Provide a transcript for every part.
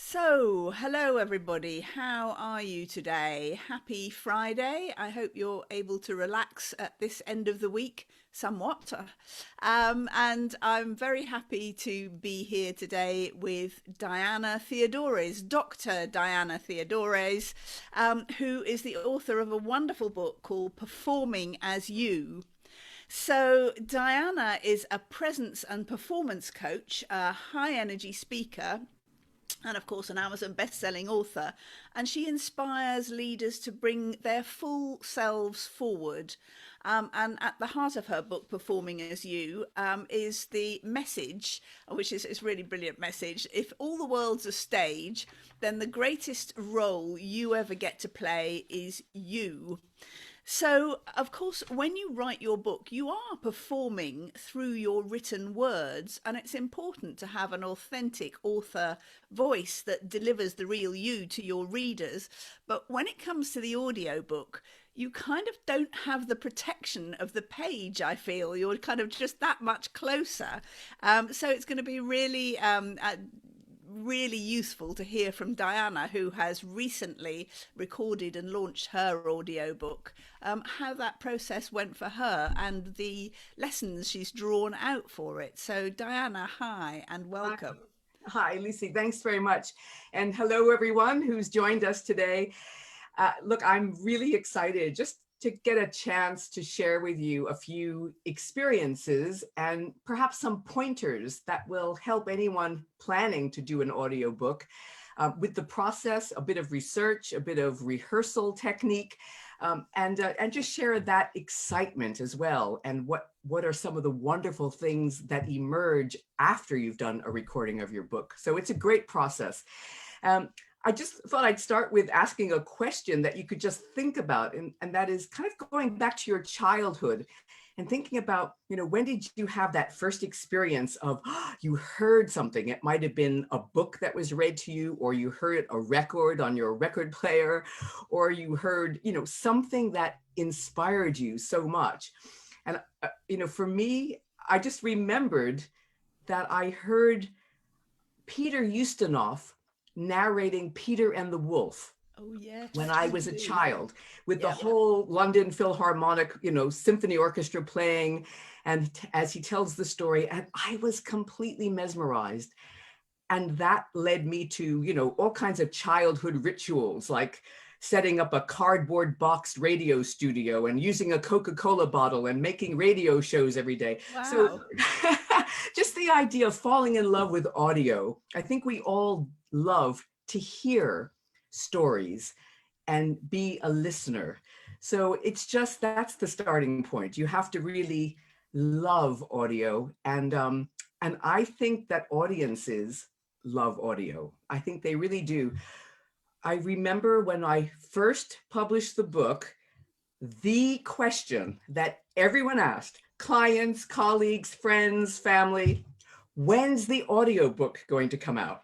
So, hello everybody. How are you today? Happy Friday. I hope you're able to relax at this end of the week somewhat. And I'm very happy to be here today with Diana Theodores, Dr. Diana Theodores, who is the author of a wonderful book called Performing as You. So, Diana is a presence and performance coach, a high energy speaker, and of course an Amazon best-selling author, and she inspires leaders to bring their full selves forward. And at the heart of her book, Performing as You, is the message, which is a really brilliant message. If all the world's a stage, then the greatest role you ever get to play is you. So, of course, when you write your book, you are performing through your written words, and it's important to have an authentic author voice that delivers the real you to your readers. But when it comes to the audiobook, you kind of don't have the protection of the page, I feel. You're kind of just that much closer. So it's going to be really useful to hear from Diana, who has recently recorded and launched her audiobook, how that process went for her and the lessons she's drawn out for it. So, Diana, hi and Hi, welcome. Hi, Lucy. Thanks very much. And hello, everyone who's joined us today. Look, I'm really excited just to get a chance to share with you a few experiences and perhaps some pointers that will help anyone planning to do an audiobook with the process, a bit of research, a bit of rehearsal technique, and just share that excitement as well. And what are some of the wonderful things that emerge after you've done a recording of your book. So it's a great process. I just thought I'd start with asking a question that you could just think about, and that is kind of going back to your childhood and thinking about, when did you have that first experience of you heard something? It might have been a book that was read to you, or you heard a record on your record player, or you heard, something that inspired you so much. And, for me, I just remembered that I heard Peter Ustinov narrating Peter and the Wolf Oh, yes, when I was a indeed. child, with the Yeah. whole London Philharmonic, symphony orchestra playing, and as he tells the story, and I was completely mesmerized. And that led me to, all kinds of childhood rituals, like setting up a cardboard boxed radio studio and using a Coca-Cola bottle and making radio shows every day. So Wow. just the idea of falling in love with audio. I think we all love to hear stories and be a listener. So it's just, that's the starting point. You have to really love audio. And I think that audiences love audio. I think they really do. I remember when I first published the book, the question that everyone asked, clients, colleagues, friends, family, when's the audiobook going to come out?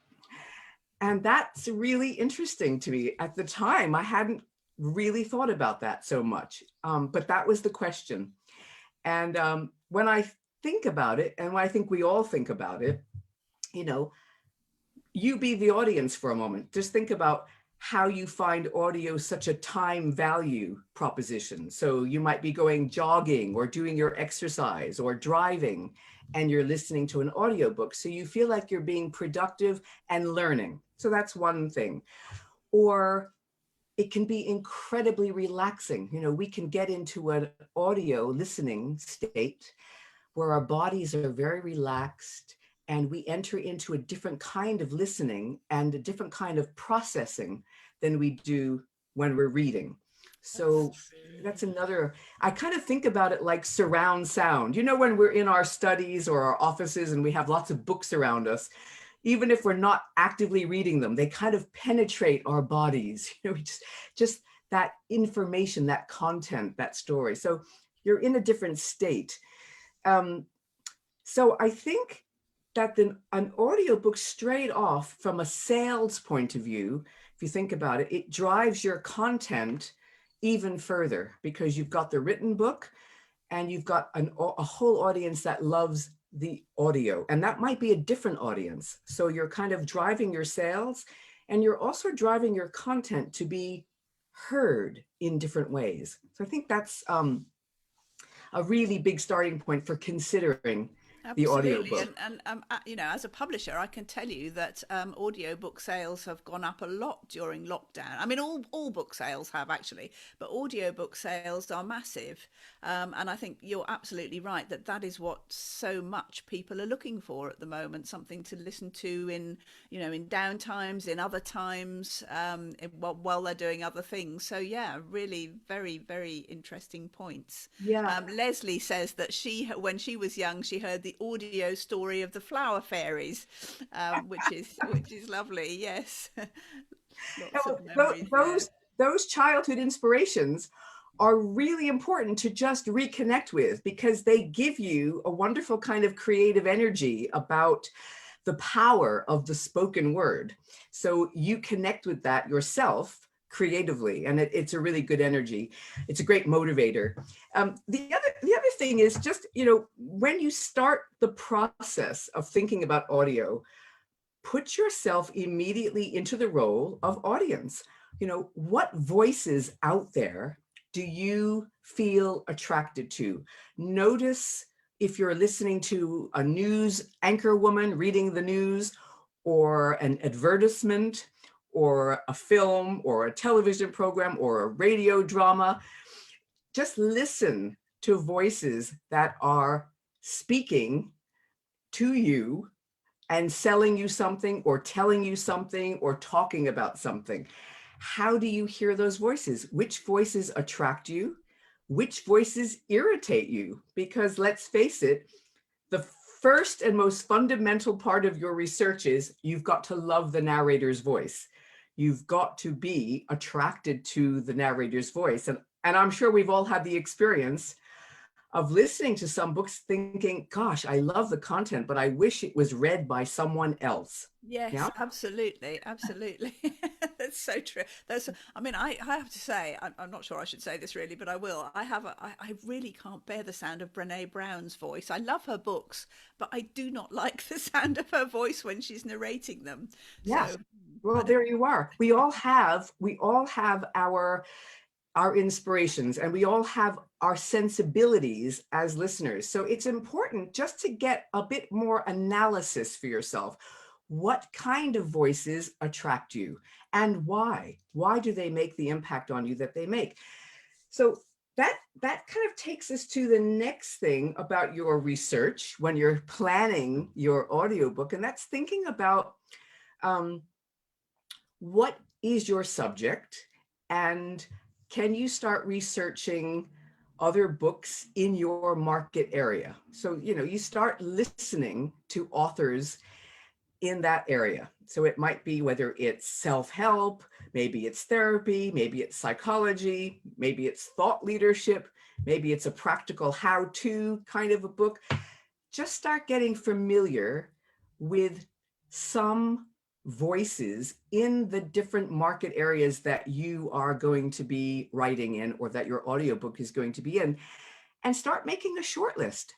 And that's really interesting to me. At the time, I hadn't really thought about that so much, but that was the question. And when I think about it, and when I think we all think about it, you know, you be the audience for a moment. Just think about how you find audio such a time value proposition. So you might be going jogging or doing your exercise or driving, and you're listening to an audiobook. So you feel like you're being productive and learning. So that's one thing. Or it can be incredibly relaxing. We can get into an audio listening state where our bodies are very relaxed and we enter into a different kind of listening and a different kind of processing than we do when we're reading. That's So true. that's another, I kind of think about it like surround sound. When we're in our studies or our offices and we have lots of books around us, even if we're not actively reading them, they kind of penetrate our bodies. Just that information, that content, that story. So you're in a different state. Um, so I think that an audiobook straight off from a sales point of view, if you think about it, it drives your content even further because you've got the written book and you've got a whole audience that loves the audio. And that might be a different audience. So you're kind of driving your sales and you're also driving your content to be heard in different ways. So I think that's a really big starting point for considering the Absolutely, audiobook. and you know, as a publisher, I can tell you that audiobook sales have gone up a lot during lockdown. I mean, all book sales have actually, but audiobook sales are massive, and I think you're absolutely right that that is what so much people are looking for at the moment. Something to listen to in, you know, in downtimes, in other times, while they're doing other things. So yeah, really very interesting points. Yeah. Leslie says that when she was young, she heard the audio story of the flower fairies, which is lovely. Yes, lots of Now, memories there. those childhood inspirations are really important to just reconnect with, because they give you a wonderful kind of creative energy about the power of the spoken word. So you connect with that yourself creatively, and it's a really good energy. It's a great motivator. The other thing is just, when you start the process of thinking about audio, put yourself immediately into the role of audience. What voices out there do you feel attracted to? Notice if you're listening to a news anchor woman reading the news, or an advertisement, or a film, or a television program, or a radio drama. Just listen to voices that are speaking to you and selling you something, or telling you something, or talking about something. How do you hear those voices? Which voices attract you? Which voices irritate you? Because let's face it, the first and most fundamental part of your research is you've got to love the narrator's voice. You've got to be attracted to the narrator's voice. And I'm sure we've all had the experience of listening to some books thinking, gosh, I love the content, but I wish it was read by someone else. Yes, Yeah. absolutely. That's so true. I mean, I have to say, I'm not sure I should say this really, but I will. I really can't bear the sound of Brene Brown's voice. I love her books, but I do not like the sound of her voice when she's narrating them. Yes. So Well, I don't. there you are. We all have our inspirations, and we all have our sensibilities as listeners. So it's important just to get a bit more analysis for yourself. What kind of voices attract you, and why? Why do they make the impact on you that they make? So that kind of takes us to the next thing about your research when you're planning your audiobook, and that's thinking about um, what is your subject, and can you start researching other books in your market area? So, you start listening to authors in that area. So it might be whether it's self-help, maybe it's therapy, maybe it's psychology, maybe it's thought leadership, maybe it's a practical how-to kind of a book. Just start getting familiar with some voices in the different market areas that you are going to be writing in, or that your audiobook is going to be in, and start making a short list.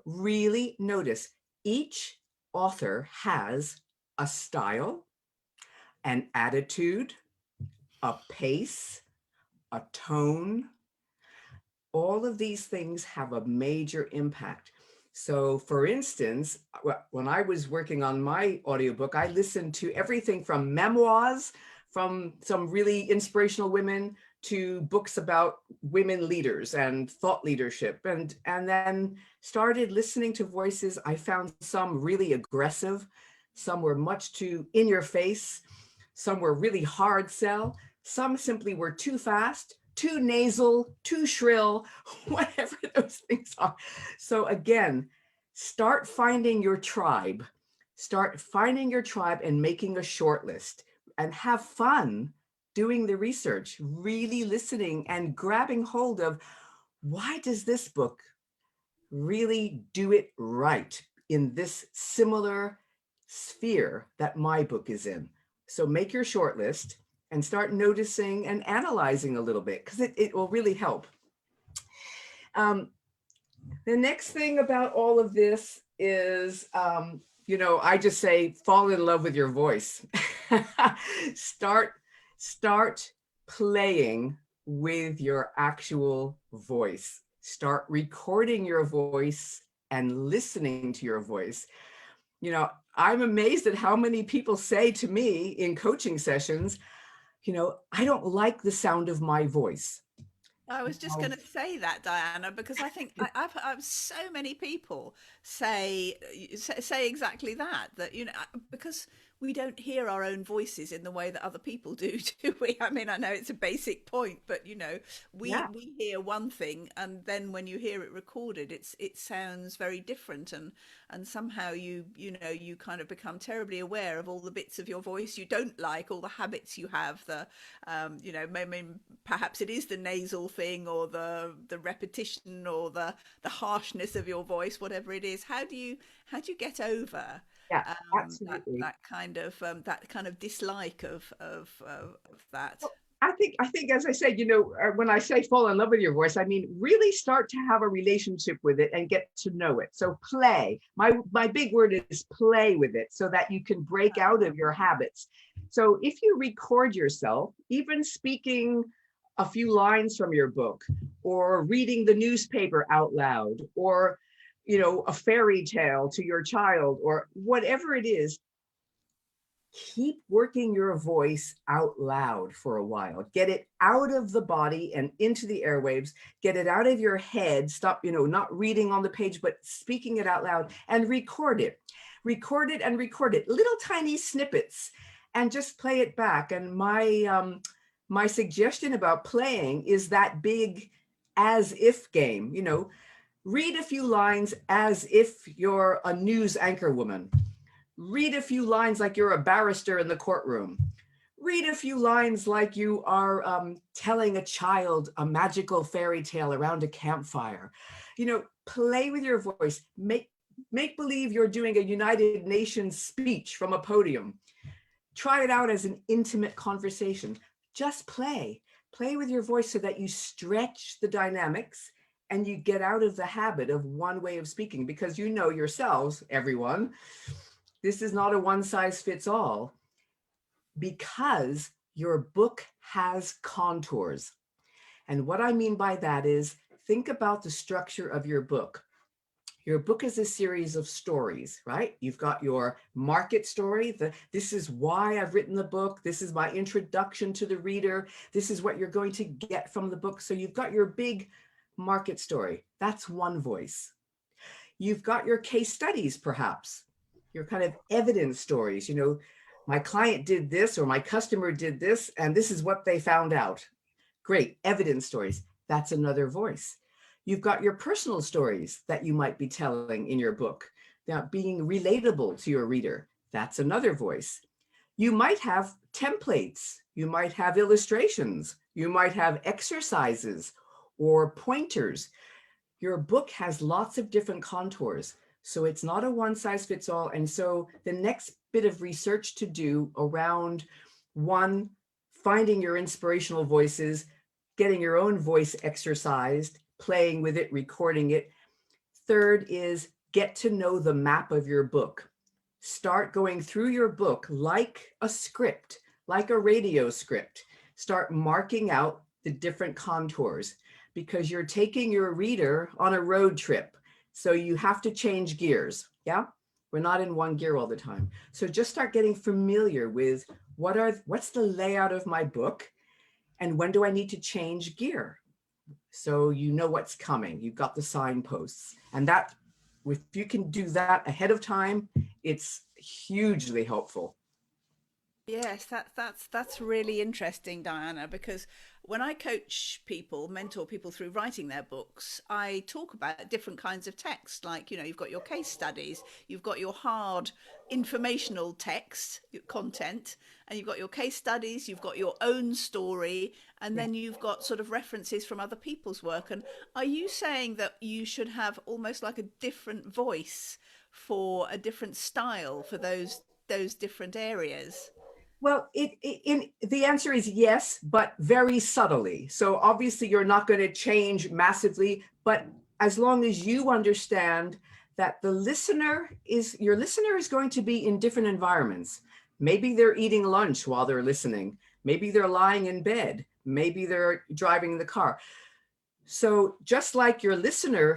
Really notice each author has a style, an attitude, a pace, a tone. All of these things have a major impact. So, for instance, when I was working on my audiobook, I listened to everything from memoirs from some really inspirational women to books about women leaders and thought leadership, and then started listening to voices. I found some really aggressive, some were much too in your face, some were really hard sell, some simply were too fast, too nasal, too shrill, whatever those things are. So again, start finding your tribe. Start finding your tribe and making a short list, and have fun doing the research, really listening and grabbing hold of, why does this book really do it right in this similar sphere that my book is in? So make your short list and start noticing and analyzing a little bit, because it will really help. Um, the next thing about all of this is, I just say fall in love with your voice. start start playing with your actual voice. Start recording your voice and listening to your voice. You know, I'm amazed at how many people say to me in coaching sessions, I don't like the sound of my voice. I was just going to say that, Diana, because I think I've so many people say exactly that. That because we don't hear our own voices in the way that other people do, do we? I mean, I know it's a basic point, but Yeah. we hear one thing, and then when you hear it recorded, it sounds very different, and somehow you kind of become terribly aware of all the bits of your voice you don't like, all the habits you have, maybe perhaps it is the nasal thing or the repetition or the harshness of your voice, whatever it is. How do you get over Yeah, that absolutely. that kind of dislike of that? Well, I think, as I said, when I say fall in love with your voice, I mean really start to have a relationship with it and get to know it. So play. My big word is play with it, so that you can break out of your habits. So if you record yourself, even speaking a few lines from your book, or reading the newspaper out loud, or a fairy tale to your child, or whatever it is, keep working your voice out loud for a while. Get it out of the body and into the airwaves. Get it out of your head. Stop, not reading on the page, but speaking it out loud, and record it. Record it and record it. Little tiny snippets, and just play it back. And my suggestion about playing is that big as if game. Read a few lines as if you're a news anchor woman. Read a few lines like you're a barrister in the courtroom. Read a few lines like you are telling a child a magical fairy tale around a campfire. Play with your voice. Make believe you're doing a United Nations speech from a podium. Try it out as an intimate conversation. Just play. Play with your voice so that you stretch the dynamics and you get out of the habit of one way of speaking, because yourselves, everyone, this is not a one size fits all, because your book has contours. And what I mean by that is, think about the structure of your book. Your book is a series of stories, right? You've got your market story. This is why I've written the book. This is my introduction to the reader. This is what you're going to get from the book. So you've got your big market story. That's one voice. You've got your case studies, perhaps, your kind of evidence stories. My client did this, or my customer did this, and this is what they found out. Great, evidence stories. That's another voice. You've got your personal stories that you might be telling in your book, now being relatable to your reader. That's another voice. You might have templates, you might have illustrations, you might have exercises or pointers. Your book has lots of different contours. So it's not a one size fits all. And so the next bit of research to do around, one, finding your inspirational voices, getting your own voice exercised, playing with it, recording it. Third is get to know the map of your book. Start going through your book like a script, like a radio script. Start marking out the different contours, because you're taking your reader on a road trip. So you have to change gears. Yeah. We're not in one gear all the time. So just start getting familiar with what's the layout of my book, and when do I need to change gear? So you know what's coming. You've got the signposts, and that, if you can do that ahead of time, it's hugely helpful. Yes, that's really interesting, Diana, because when I coach people, mentor people through writing their books, I talk about different kinds of text. Like, you've got your case studies, you've got your hard informational text, your content, and you've got your case studies, you've got your own story, and Yeah. then you've got sort of references from other people's work. And are you saying that you should have almost like a different voice for a different style for those different areas? Well, the answer is yes, but very subtly. So obviously, you're not going to change massively, but as long as you understand that your listener is going to be in different environments. Maybe they're eating lunch while they're listening. Maybe they're lying in bed. Maybe they're driving the car. So just like your listener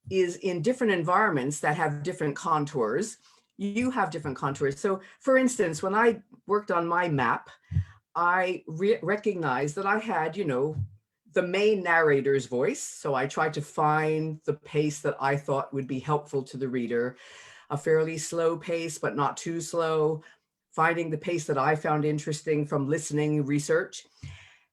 is in different environments that have different contours, you have different contours. So for instance, when I worked on my map, I recognized that I had, the main narrator's voice. So I tried to find the pace that I thought would be helpful to the reader, a fairly slow pace, but not too slow, finding the pace that I found interesting from listening research.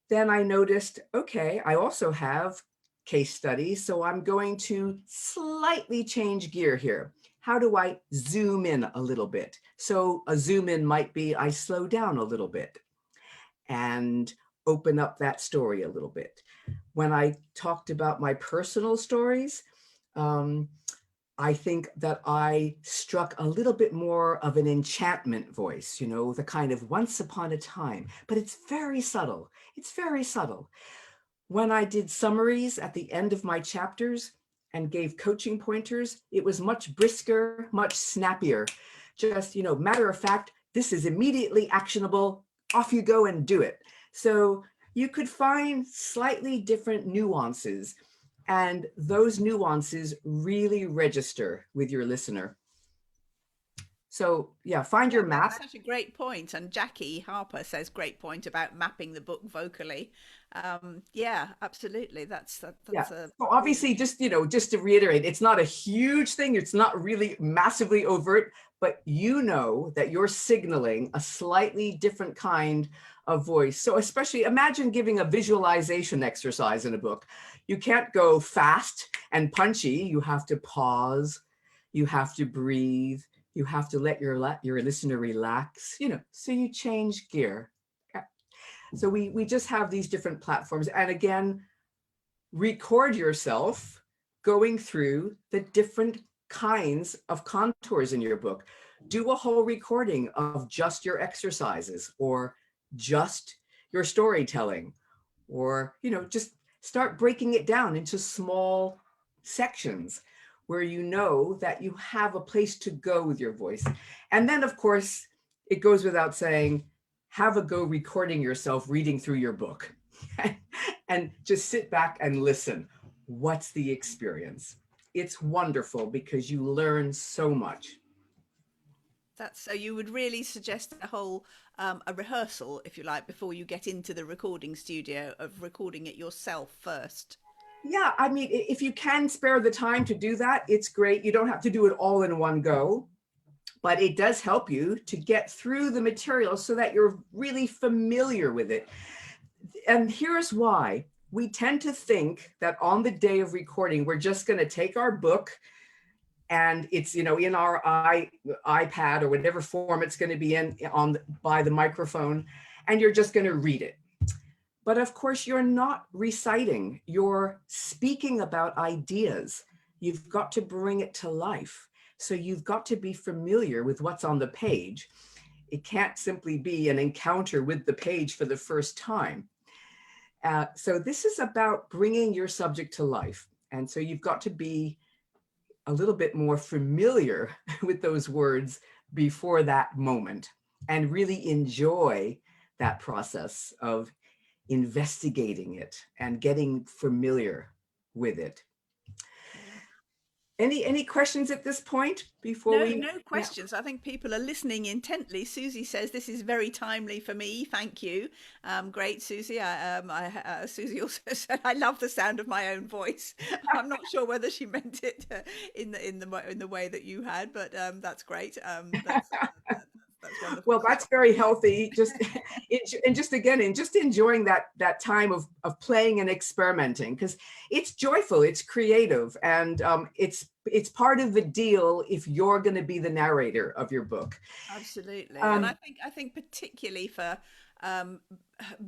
Then I noticed, okay, I also have case studies. So I'm going to slightly change gear here. How do I zoom in a little bit? So a zoom in might be I slow down a little bit and open up that story a little bit. When I talked about my personal stories, um, I think that I struck a little bit more of an enchantment voice, the kind of once upon a time, but it's very subtle. It's very subtle. When I did summaries at the end of my chapters and gave coaching pointers, it was much brisker, much snappier. Just, matter of fact, this is immediately actionable. Off you go and do it. So you could find slightly different nuances, and those nuances really register with your listener. So yeah, find Yeah, your that's map. such a great point. And Jackie Harper says great point about mapping the book vocally. Yeah, absolutely. Yeah. That's a So really obviously, just to reiterate, it's not a huge thing. It's not really massively overt, but you know that you're signaling a slightly different kind of voice. So especially imagine giving a visualization exercise in a book. You can't go fast and punchy. You have to pause. You have to breathe. You have to let your listener relax. So you change gear. Yeah. So we just have these different platforms, and again, record yourself going through the different kinds of contours in your book. Do a whole recording of just your exercises or just your storytelling, or, just start breaking it down into small sections where you know that you have a place to go with your voice. And then, of course, it goes without saying, have a go recording yourself reading through your book and just sit back and listen. What's the experience? It's wonderful because you learn so much. that's so you would really suggest a whole a rehearsal, if you like, before you get into the recording studio of recording it yourself first. Yeah, I mean, if you can spare the time to do that, it's great. You don't have to do it all in one go, but it does help you to get through the material so that you're really familiar with it. And here's why. We tend to think that on the day of recording, we're just going to take our book and it's, in our iPad or whatever form it's going to be in by the microphone, and you're just going to read it. But of course, you're not reciting, you're speaking about ideas. You've got to bring it to life. So you've got to be familiar with what's on the page. It can't simply be an encounter with the page for the first time. So this is about bringing your subject to life. And so you've got to be a little bit more familiar with those words before that moment and really enjoy that process of investigating it and getting familiar with it. Yeah. Any questions at this point before No, we? no Yeah. questions. I think people are listening intently. Susie says this is very timely for me. Thank you. Great, Susie. Susie also said I love the sound of my own voice. I'm not sure whether she meant it in the way that you had, but that's great. That's wonderful. Well, that's very healthy. Just and just again, and just enjoying that time of playing and experimenting, because it's joyful, it's creative, and it's part of the deal if you're going to be the narrator of your book. Absolutely. And Um, I think particularly for um,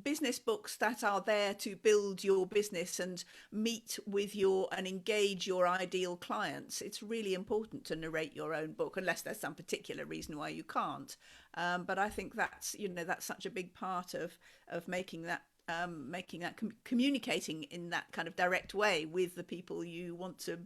business books that are there to build your business and meet with your and engage your ideal clients, it's really important to narrate your own book, unless there's some particular reason why you can't. But I think that's, that's such a big part of making that communicating in that kind of direct way with the people you want to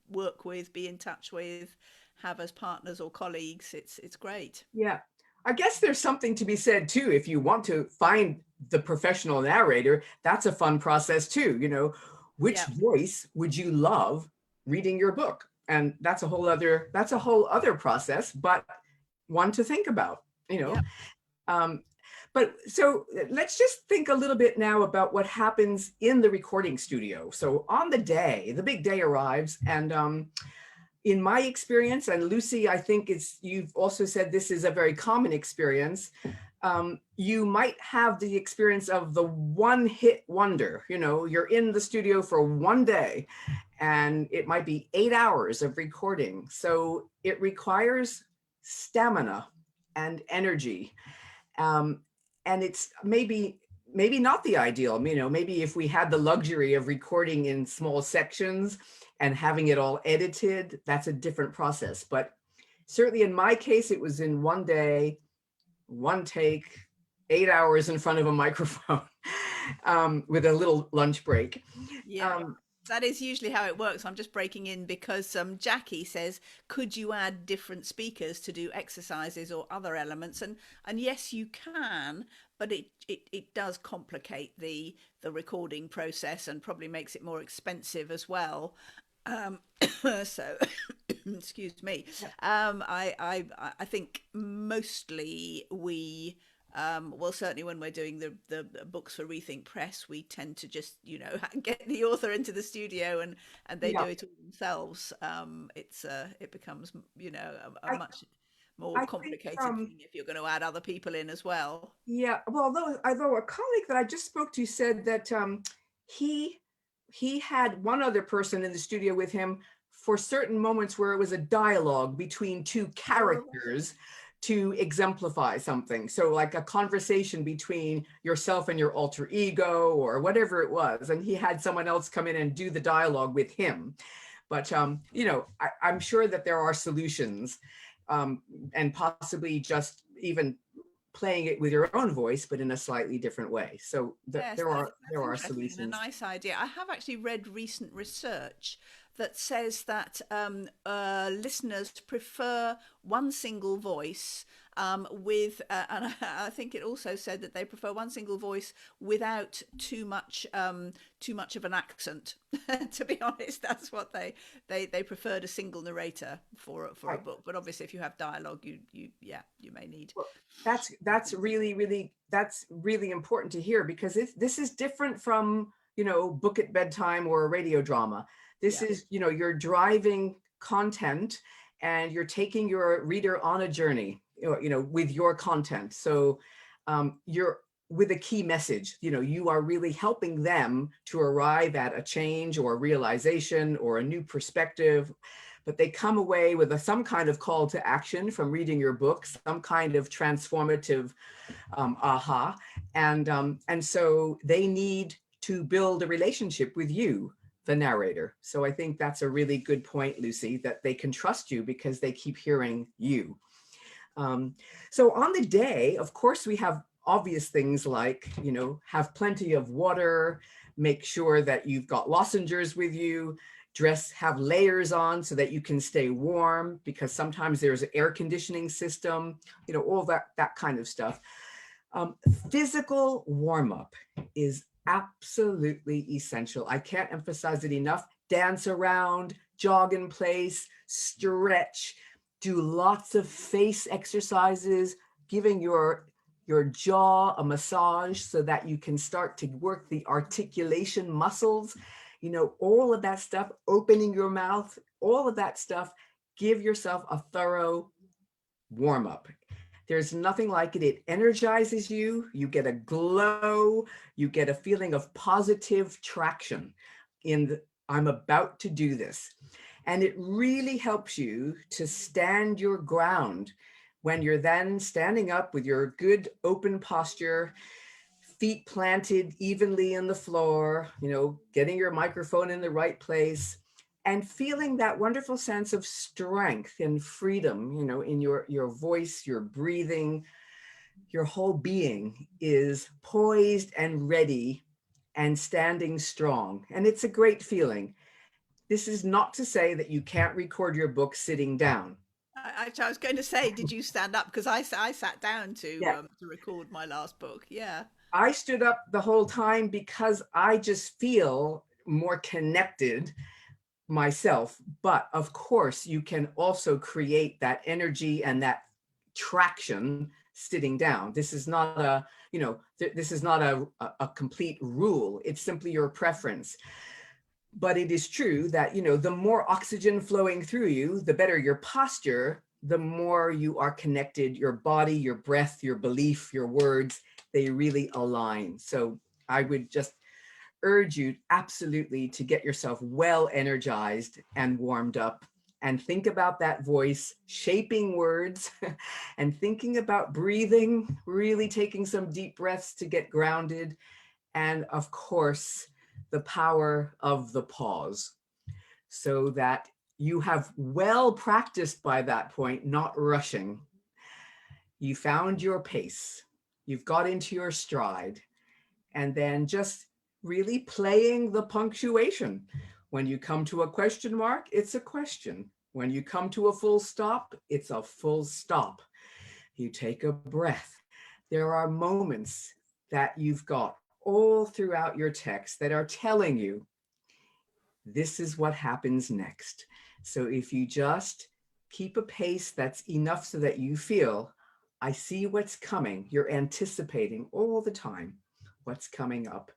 work with, be in touch with, have as partners or colleagues. It's great. yeah. I guess there's something to be said too. If you want to find the professional narrator, that's a fun process too. You know, which Yeah. voice would you love reading your book? And that's a whole other process, but one to think about, you know. Yeah. Um, but so let's just think a little bit now about what happens in the recording studio. So on the day, the big day arrives, and in my experience, and Lucy, I think you've also said this is a very common experience. You might have the experience of the one hit wonder. You know, you're in the studio for one day and it might be 8 hours of recording. So it requires stamina and energy. Um, and it's maybe not the ideal, you know, maybe if we had the luxury of recording in small sections and having it all edited, that's a different process. But certainly in my case, it was in one day, one take, 8 hours in front of a microphone with a little lunch break. Yeah. Um, That is usually how it works. I'm just breaking in because Jackie says, "Could you add different speakers to do exercises or other elements?" And yes, you can, but it does complicate the recording process and probably makes it more expensive as well. Um, so, excuse me. I think mostly we well, certainly when we're doing the books for Rethink Press, we tend to just, you know, get the author into the studio and they do yeah, it all themselves. It becomes, you know, a I, much more I think complicated thing if you're going to add other people in as well. yeah, well, although a colleague that I just spoke to said that he he had one other person in the studio with him for certain moments where it was a dialogue between two Oh, characters to exemplify something. So like a conversation between yourself and your alter ego or whatever it was, and he had someone else come in and do the dialogue with him. But you know, I'm sure that there are solutions, um, and possibly just even playing it with your own voice, but in a slightly different way. So yes, there that's are interesting and a solutions. nice idea. I have actually read recent research that says that listeners prefer one single voice and I think it also said that they prefer one single voice without too much of an accent. To be honest, that's what they preferred a single narrator for a Right. book. But obviously, if you have dialogue, you yeah, you may need. Well, that's really important to hear because this is different from, you know, book at bedtime or a radio drama. This Yeah. is, you know, you're driving content and you're taking your reader on a journey, you know, with your content. So you're with a key message, you know, you are really helping them to arrive at a change or a realization or a new perspective, but they come away with some kind of call to action from reading your book, some kind of transformative aha, and so they need to build a relationship with you, the narrator. So I think that's a really good point, Lucy, that they can trust you because they keep hearing you. Um, so on the day, of course, we have obvious things like, you know, have plenty of water, make sure that you've got lozenges with you, have layers on so that you can stay warm because sometimes there's an air conditioning system, you know, all that kind of stuff. Um, Physical warm up is absolutely essential. I can't emphasize it enough. Dance around, jog in place, stretch, do lots of face exercises, giving your jaw a massage so that you can start to work the articulation muscles, you know, all of that stuff, opening your mouth, all of that stuff. Give yourself a thorough warm up. There's nothing like it. It energizes you. You get a glow. You get a feeling of positive traction in I'm about to do this. And it really helps you to stand your ground when you're then standing up with your good open posture, feet planted evenly in the floor, you know, getting your microphone in the right place and feeling that wonderful sense of strength and freedom, you know, in your voice, your breathing, your whole being is poised and ready and standing strong. And it's a great feeling. This is not to say that you can't record your book sitting down. Actually, I was going to say, did you stand up? Because I sat down Yeah, to record my last book. Yeah. I stood up the whole time because I just feel more connected myself. But of course, you can also create that energy and that traction sitting down. This is not a, this is not a complete rule. It's simply your preference. But it is true that, the more oxygen flowing through you, the better your posture, the more you are connected, your body, your breath, your belief, your words, they really align. So I would just urge you absolutely to get yourself well energized and warmed up, and think about that voice shaping words and thinking about breathing, really taking some deep breaths to get grounded. And of course, the power of the pause, so that you have well practiced by that point, not rushing. You found your pace, you've got into your stride, and then just really playing the punctuation. When you come to a question mark, it's a question. When you come to a full stop, it's a full stop. You take a breath. There are moments that you've got all throughout your text that are telling you this is what happens next. So if you just keep a pace that's enough so that you feel, I see what's coming, you're anticipating all the time what's coming up.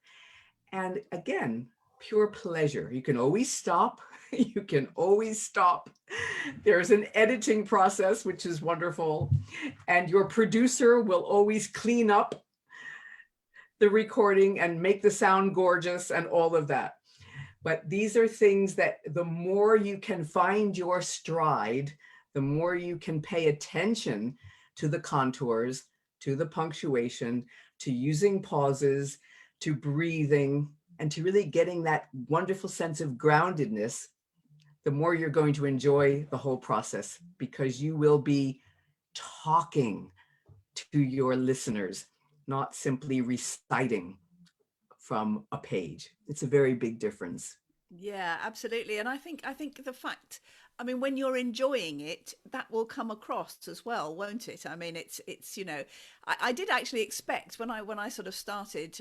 And again, pure pleasure. You can always stop. You can always stop. There's an editing process, which is wonderful. And your producer will always clean up the recording and make the sound gorgeous and all of that. But these are things that the more you can find your stride, the more you can pay attention to the contours, to the punctuation, to using pauses, to breathing, and to really getting that wonderful sense of groundedness, the more you're going to enjoy the whole process, because you will be talking to your listeners, not simply reciting from a page. It's a very big difference. Yeah, absolutely. And I think the fact, I mean, when you're enjoying it, that will come across as well, won't it? I mean, it's I did actually expect when I sort of started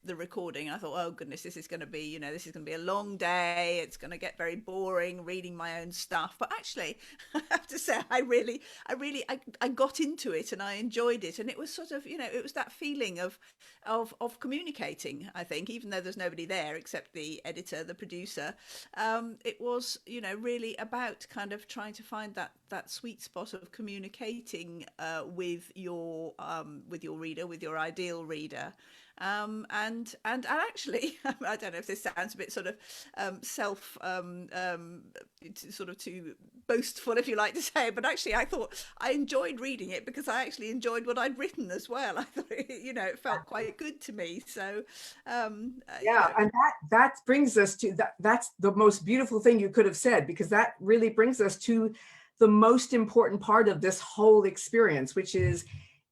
the recording, I thought, oh goodness, this is going to be, this is going to be a long day. It's going to get very boring reading my own stuff. But actually, I have to say, I got into it and I enjoyed it, and it was sort of, it was that feeling of communicating. I think, even though there's nobody there except the editor, the producer, it was, really about kind of trying to find that sweet spot of communicating with your reader, with your ideal reader. And actually, I don't know if this sounds a bit sort of self sort of too boastful, if you like to say it, but actually I thought I enjoyed reading it because I actually enjoyed what I'd written as well. I thought it felt quite good to me. So Yeah, and that brings us to that. That's the most beautiful thing you could have said, because that really brings us to the most important part of this whole experience, which is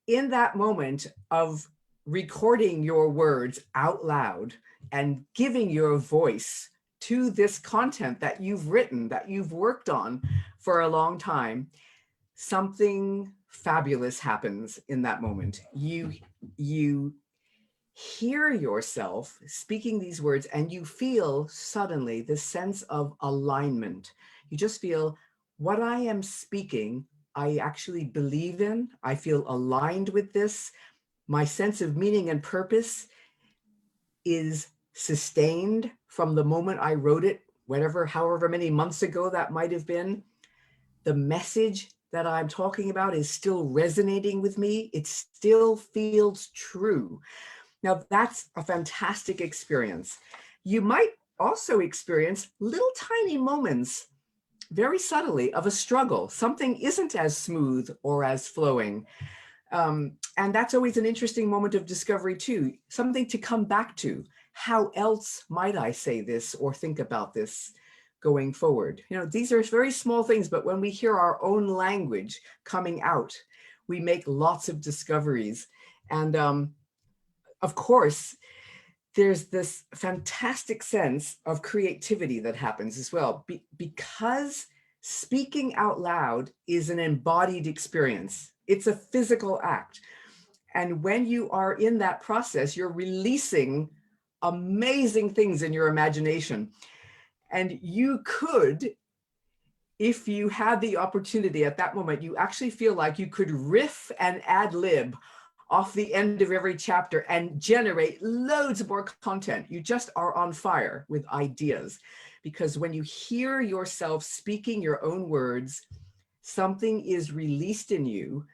in that moment of recording your words out loud and giving your voice to this content that you've written, that you've worked on for a long time. Something fabulous happens in that moment. You hear yourself speaking these words and you feel suddenly this sense of alignment. You just feel what I am speaking, I actually believe in. I feel aligned with this. My sense of meaning and purpose is sustained from the moment I wrote it, whatever, however many months ago that might have been. The message that I'm talking about is still resonating with me. It still feels true. Now, that's a fantastic experience. You might also experience little tiny moments, very subtly, of a struggle. Something isn't as smooth or as flowing. And that's always an interesting moment of discovery, too. Something to come back to. How else might I say this or think about this going forward? These are very small things, but when we hear our own language coming out, we make lots of discoveries. And of course, there's this fantastic sense of creativity that happens as well, because Speaking out loud is an embodied experience, it's a physical act. And when you are in that process, you're releasing amazing things in your imagination. And you could, if you had the opportunity at that moment, you actually feel like you could riff and ad lib off the end of every chapter and generate loads more content. You just are on fire with ideas. Because when you hear yourself speaking your own words, something is released in you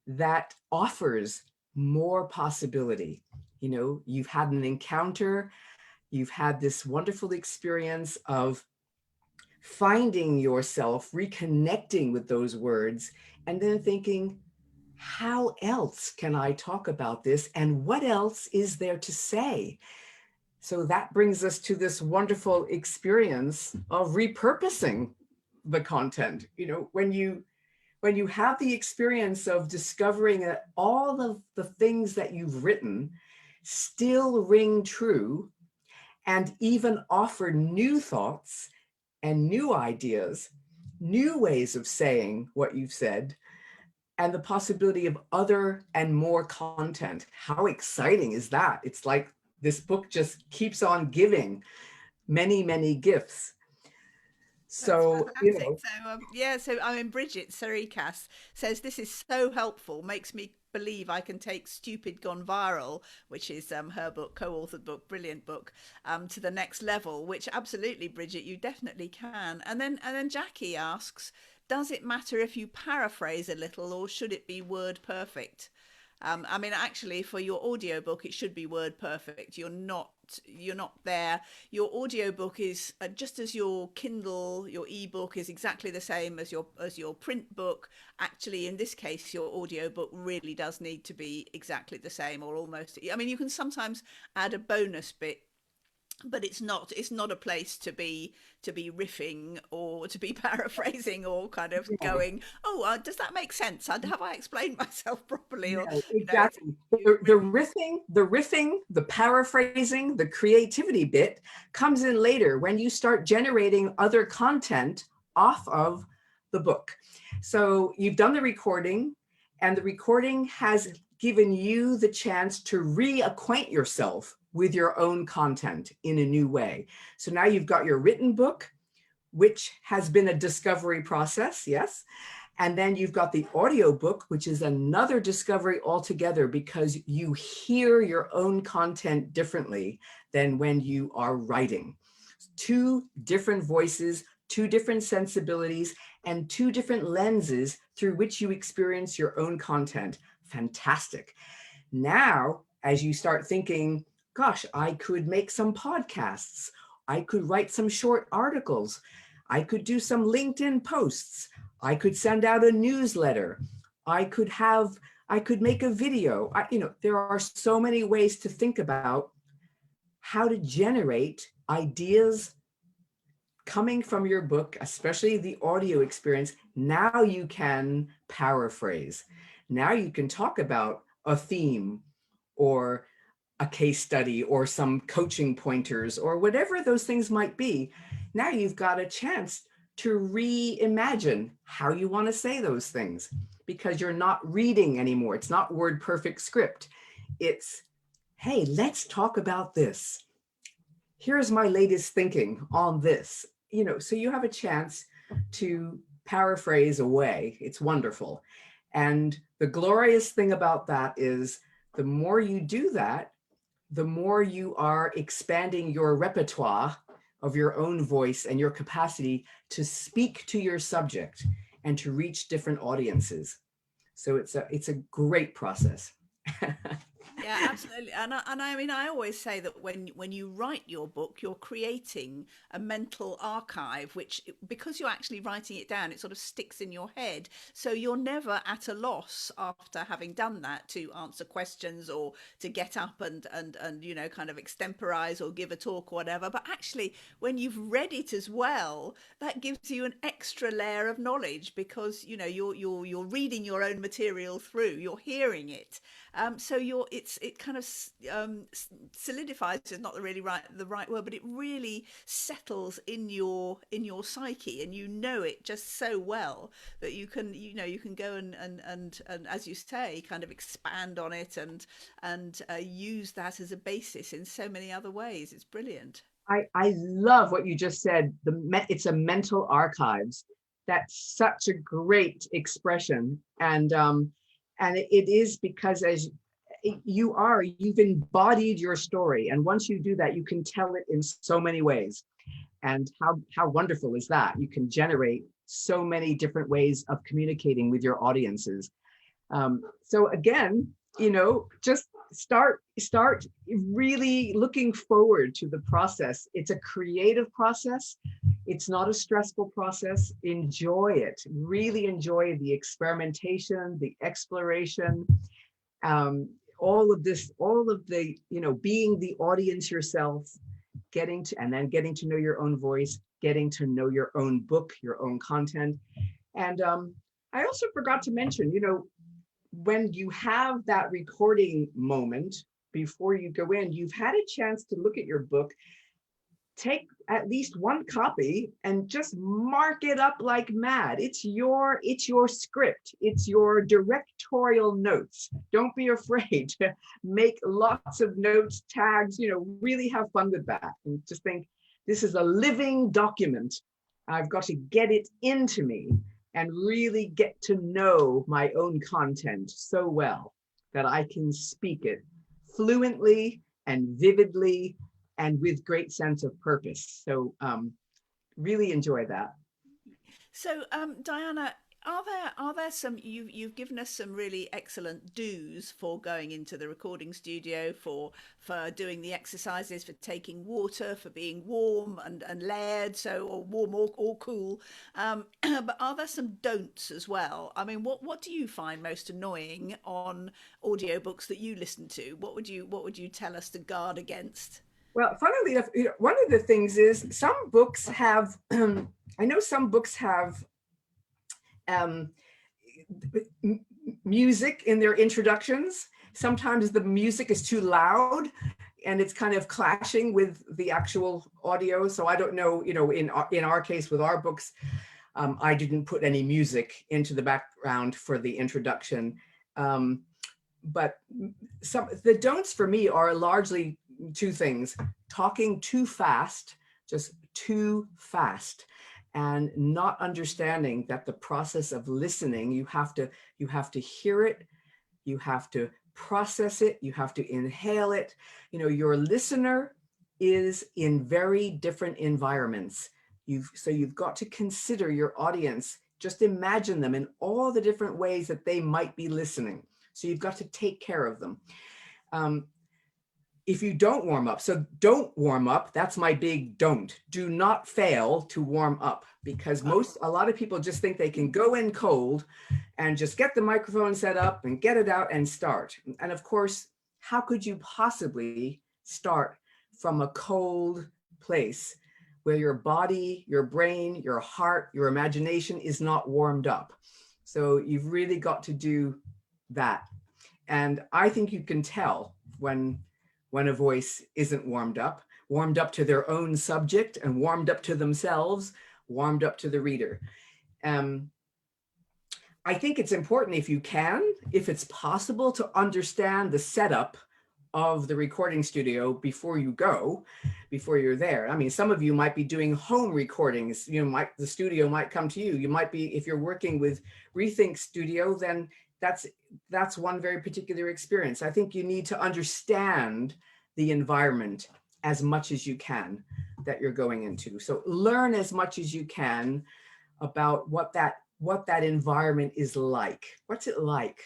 that offers more possibility. You know, you've had an encounter, you've had this wonderful experience of finding yourself, reconnecting with those words, and then thinking, how else can I talk about this? And what else is there to say? So that brings us to this wonderful experience of repurposing the content. You know, when you have the experience of discovering that all of the things that you've written still ring true and even offer new thoughts and new ideas, new ways of saying what you've said, and the possibility of other and more content. How exciting is that? It's like this book just keeps on giving many, many gifts. That's So, fantastic. So, yeah, so I mean, Bridget Sarikas says this is so helpful, makes me believe I can take Stupid Gone Viral, which is her book, co-authored book, brilliant book, to the next level, which absolutely, Bridget, you definitely can. And then Jackie asks, does it matter if you paraphrase a little or should it be word perfect? I mean, actually, for your audiobook, it should be word perfect. You're not there. Your audiobook is just as your Kindle, your ebook is exactly the same as your print book. Actually, in this case, your audiobook really does need to be exactly the same or almost. I mean, you can sometimes add a bonus bit, but it's not a place to be riffing or to be paraphrasing or kind of yeah, going, oh, does that make sense? Have I explained myself properly? Or no, it's exactly. you The riffing, the paraphrasing, the creativity bit comes in later when you start generating other content off of the book. So you've done the recording, and the recording has given you the chance to reacquaint yourself with your own content in a new way. So now you've got your written book, which has been a discovery process, yes. And then you've got the audiobook, which is another discovery altogether because you hear your own content differently than when you are writing. Two different voices, two different sensibilities, and two different lenses through which you experience your own content. Fantastic. Now, as you start thinking, gosh, I could make some podcasts, I could write some short articles, I could do some LinkedIn posts, I could send out a newsletter, I could have, I could make a video. There are so many ways to think about how to generate ideas coming from your book, especially the audio experience. Now you can paraphrase. Now you can talk about a theme or a case study or some coaching pointers or whatever those things might be. Now you've got a chance to reimagine how you want to say those things because you're not reading anymore. It's not word perfect script. It's, hey, let's talk about this. Here's my latest thinking on this. So you have a chance to paraphrase away. It's wonderful. And the glorious thing about that is the more you do that, the more you are expanding your repertoire of your own voice and your capacity to speak to your subject and to reach different audiences. So it's a great process. Yeah, absolutely. And I mean, I always say that when you write your book, you're creating a mental archive, which because you're actually writing it down, it sort of sticks in your head. So you're never at a loss after having done that to answer questions or to get up and kind of extemporize or give a talk or whatever. But actually, when you've read it as well, that gives you an extra layer of knowledge because you're reading your own material through, you're hearing it. So it kind of solidifies is not the right word, but it really settles in your psyche, and you know it just so well that you can go and as you say, kind of expand on it and use that as a basis in so many other ways. It's brilliant. I love what you just said. It's a mental archives. That's such a great expression, and it is because as you've embodied your story, and once you do that, you can tell it in so many ways. And how wonderful is that? You can generate so many different ways of communicating with your audiences. So again, just start really looking forward to the process. It's a creative process. It's not a stressful process. Enjoy it. Really enjoy the experimentation, the exploration, all of this, all of the, being the audience yourself, getting to know your own voice, getting to know your own book, your own content. And I also forgot to mention, when you have that recording moment before you go in, you've had a chance to look at your book, take at least one copy and just mark it up like mad. It's your script. It's your directorial notes. Don't be afraid to make lots of notes, tags, really have fun with that. And just think, this is a living document. I've got to get it into me and really get to know my own content so well that I can speak it fluently and vividly and with great sense of purpose. So really enjoy that. So, Diana, are there some you've given us some really excellent do's for going into the recording studio, for doing the exercises, for taking water, for being warm and layered, so or warm or cool. But are there some don'ts as well? I mean, what do you find most annoying on audiobooks that you listen to? What would you tell us to guard against? Well, funnily enough, one of the things is some books have, I know some books have um, music in their introductions. Sometimes the music is too loud and it's kind of clashing with the actual audio. So I don't know, in our case with our books, I didn't put any music into the background for the introduction. But the don'ts for me are largely two things: talking too fast, just too fast, and not understanding that the process of listening, you have to hear it, you have to process it, you have to inhale it. Your listener is in very different environments. So you've got to consider your audience. Just imagine them in all the different ways that they might be listening. So you've got to take care of them. If you don't warm up, so don't warm up. That's my big don't. Do not fail to warm up, because a lot of people just think they can go in cold and just get the microphone set up and get it out and start. And of course, how could you possibly start from a cold place where your body, your brain, your heart, your imagination is not warmed up? So you've really got to do that. And I think you can tell when a voice isn't warmed up to their own subject and warmed up to themselves, warmed up to the reader. I think it's important, if it's possible, to understand the setup of the recording studio before you're there. I mean, some of you might be doing home recordings. The studio might come to you. You might be, if you're working with Rethink Studio, then that's one very particular experience. I think you need to understand the environment as much as you can that you're going into. So learn as much as you can about what that environment is like. What's it like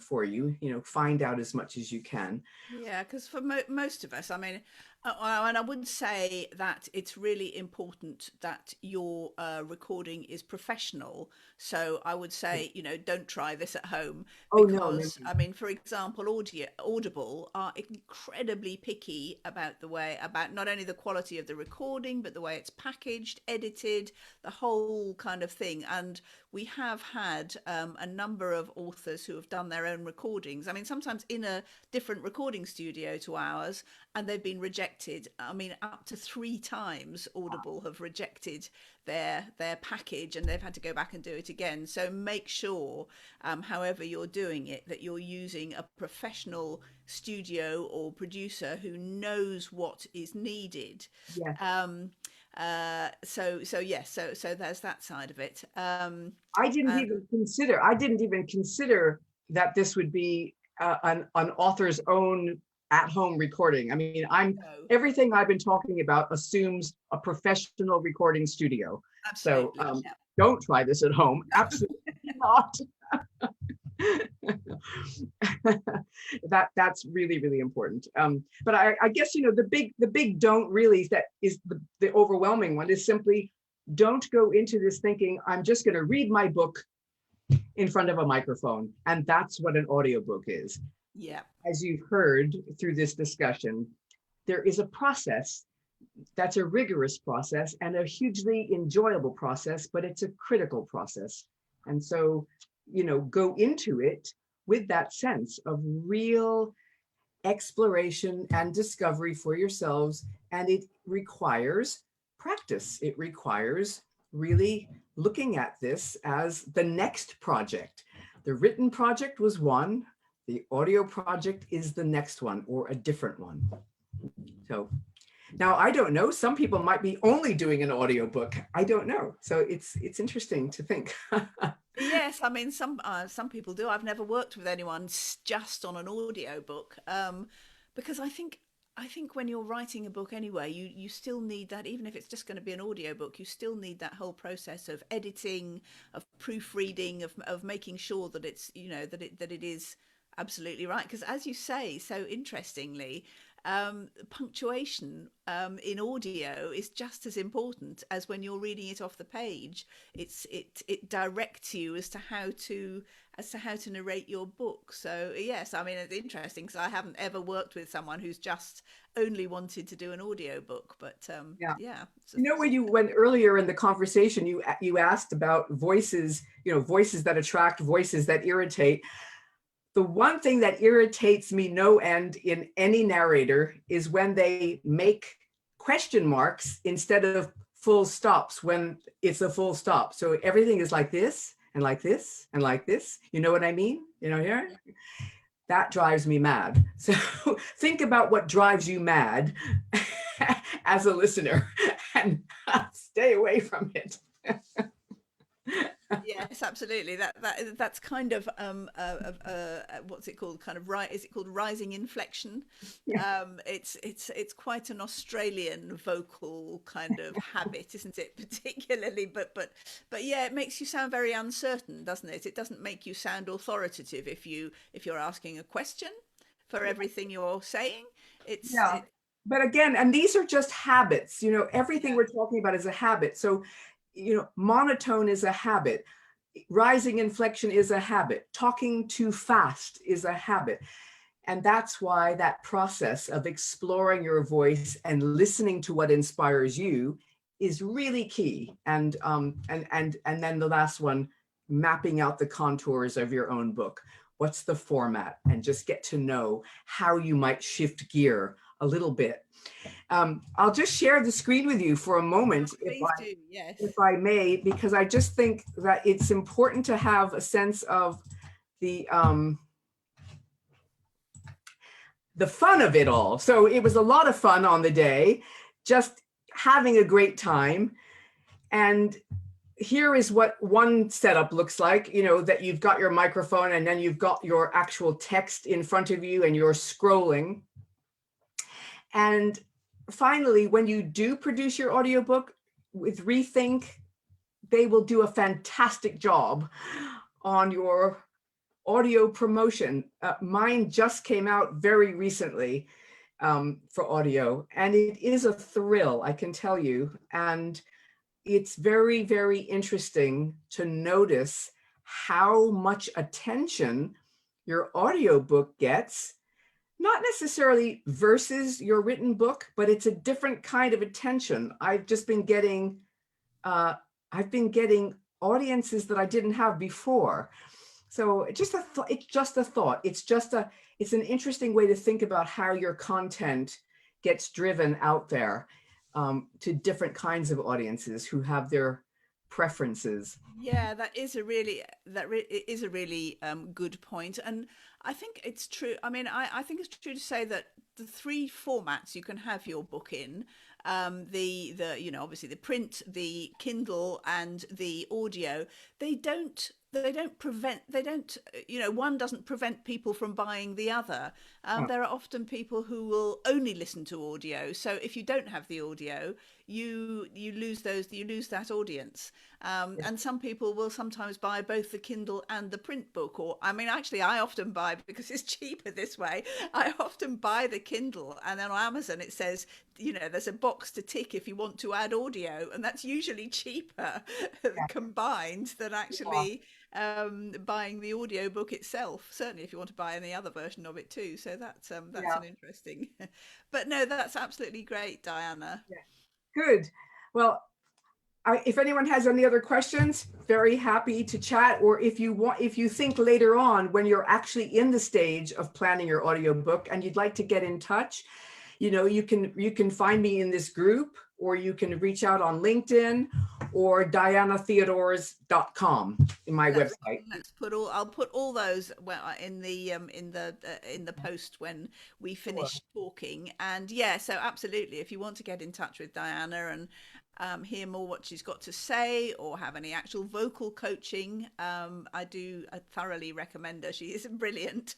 for you? Find out as much as you can. Yeah, because for most of us, I mean, And I would say that it's really important that your recording is professional. So I would say, don't try this at home Oh, no, no, because, I mean, for example, Audible are incredibly picky about about not only the quality of the recording, but the way it's packaged, edited, the whole kind of thing. And we have had a number of authors who have done their own recordings. I mean, sometimes in a different recording studio to ours, and they've been rejected. I mean, up to 3 times Audible have rejected their package, and they've had to go back and do it again. So make sure, however you're doing it, that you're using a professional studio or producer who knows what is needed. yeah. So yes, so there's that side of it. And I didn't even consider that this would be an author's own at-home recording. I mean, so everything I've been talking about assumes a professional recording studio. So absolutely, yeah. don't try this at home. Absolutely not. That's really, really important. But I guess, the big don't really, that is the overwhelming one, is simply don't go into this thinking, I'm just going to read my book in front of a microphone. And that's what an audiobook is. Yeah. As you've heard through this discussion, there is a process that's a rigorous process and a hugely enjoyable process, but it's a critical process. And so, go into it with that sense of real exploration and discovery for yourselves. And it requires practice. It requires really looking at this as the next project. The written project was one, the audio project is the next one, or a different one. So now I don't know, some people might be only doing an audiobook. I don't know. So it's interesting to think. Yes, I mean some people do. I've never worked with anyone just on an audio book, because I think when you're writing a book anyway, you still need that, even if it's just going to be an audio book, you still need that whole process of editing, of proofreading, of making sure that it's that it is absolutely right. Because as you say so interestingly, punctuation in audio is just as important as when you're reading it off the page. It directs you as to how to narrate your book. So yes, I mean it's interesting because I haven't ever worked with someone who's just only wanted to do an audio book, but Yeah. yeah. When earlier in the conversation, you asked about voices, voices that attract, voices that irritate. The one thing that irritates me no end in any narrator is when they make question marks instead of full stops when it's a full stop. So everything is like this and like this and like this. You know what I mean? Here? That drives me mad. So think about what drives you mad as a listener and stay away from it. Yes, absolutely. That's kind of what's it called? Kind of right? Is it called rising inflection? Yeah. It's quite an Australian vocal kind of habit, isn't it? Particularly, but yeah, it makes you sound very uncertain, doesn't it? It doesn't make you sound authoritative if you're asking a question for everything you're saying. Yeah. But again, and these are just habits, everything Yeah. we're talking about is a habit. So, monotone is a habit. Rising inflection is a habit. Talking too fast is a habit. And that's why that process of exploring your voice and listening to what inspires you is really key. And then the last one, mapping out the contours of your own book. What's the format? And just get to know how you might shift gear a little bit. I'll just share the screen with you for a moment, Please do. Yes. if I may, because I just think that it's important to have a sense of the fun of it all. So it was a lot of fun on the day, just having a great time. And here is what one setup looks like, that you've got your microphone and then you've got your actual text in front of you and you're scrolling. And finally, when you do produce your audiobook with Rethink, they will do a fantastic job on your audio promotion. Mine just came out very recently. for audio, and it is a thrill, I can tell you. And it's very, very interesting to notice how much attention your audiobook gets, not necessarily versus your written book, but it's a different kind of attention. Uh, I've been getting audiences that I didn't have before. So it's just a thought. It's an interesting way to think about how your content gets driven out there, to different kinds of audiences who have their preferences. Yeah, it is a really good point, and I think it's true. I mean, I think it's true to say that the three formats you can have your book in, the obviously the print, the Kindle, and the audio, they don't one doesn't prevent people from buying the other. Yeah, There are often people who will only listen to audio, so if you don't have the audio, you lose that audience. And some people will sometimes buy both the Kindle and the print book. Or, I mean, actually, I often buy, because it's cheaper this way, I often buy the Kindle, and then on Amazon it says, there's a box to tick if you want to add audio. And that's usually cheaper yeah, combined than yeah, actually buying the audio book itself. Certainly, if you want to buy any other version of it too. So that's yeah, an interesting. But no, that's absolutely great, Diana. yeah. Good. Well, if anyone has any other questions, very happy to chat. Or if you think later on when you're actually in the stage of planning your audiobook and you'd like to get in touch, you can find me in this group, or you can reach out on LinkedIn or dianatheodores.com in my Let's website. let's put all I'll put all those, well, in the post when we Sure. finish talking. And yeah, so absolutely, if you want to get in touch with Diana and hear more what she's got to say, or have any actual vocal coaching, I thoroughly recommend her. She is brilliant,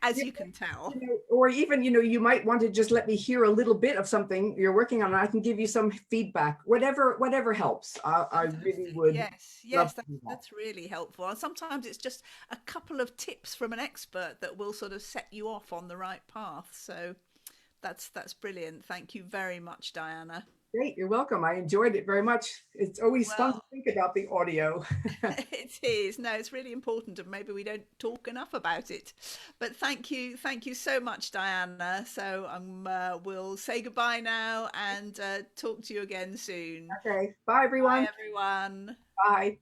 as Yeah, you can tell. or even, you might want to just let me hear a little bit of something you're working on, and I can give you some feedback, whatever helps. I really Fantastic. would Yes, love yes, to do that. that's really helpful. And sometimes it's just a couple of tips from an expert that will sort of set you off on the right path. So that's brilliant. Thank you very much, Diana. Great, you're welcome. I enjoyed it very much. It's always fun to Well, think about the audio. it is. No, it's really important, and maybe we don't talk enough about it. But thank you so much, Diana. So we'll say goodbye now and talk to you again soon. Okay, bye Bye, everyone. everyone. Bye.